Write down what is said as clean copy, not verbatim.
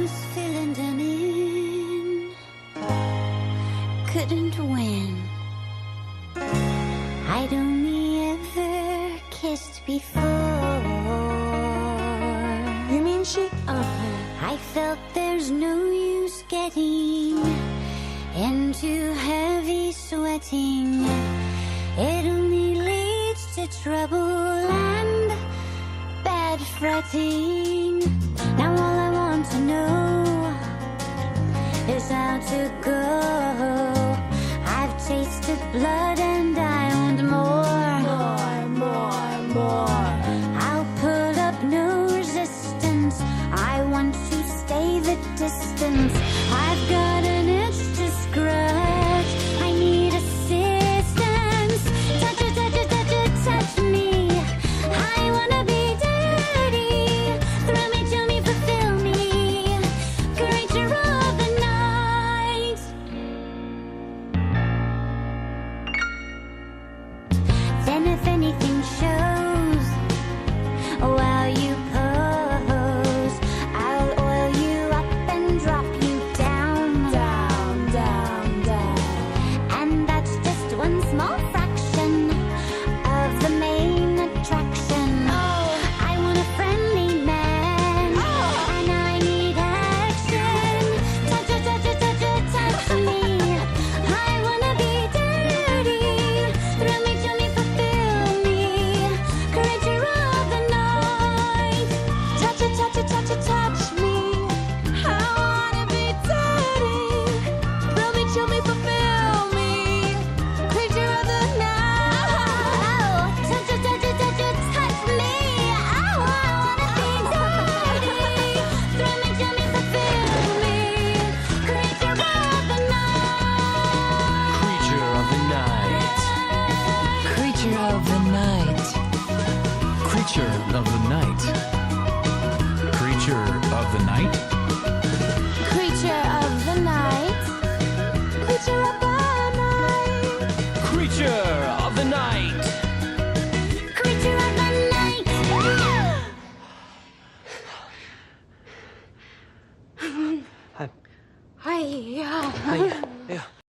was feeling done in, couldn't win. I'd only ever kissed before. You mean she? I felt there's no use getting into heavy sweating. It only leads to trouble and bad fretting. Now all I want to know is how to go. I've tasted blood and I want more. I'll put up no resistance. I want to stay the distance. I've got an itch to scratch. I need assistance. Touch it, touch it, touch it, touch me. I wanna be dirty. Thrill me, chill me, fulfill me. Creature of the night. Then if anything shows while you pose, I'll oil you up and drop you down, down, down, down. And that's just one small fraction of the main attraction. I want a friendly man, and I need action. Touch it, touch it, touch it, touch me. I wanna be dirty. Thrill me, chill me, fulfill me. Creature of the night. Touch it, touch it, touch it, touch me. I wanna be dirty. Thrill me, chill me, fulfill me. Creature of the night. Touch it, touch it, touch it, touch me. I wanna be dirty. Thrill me, chill me, fulfill me. Creature of the night. Creature of the night. Creature of the night. Creature of the night. Creature of the night.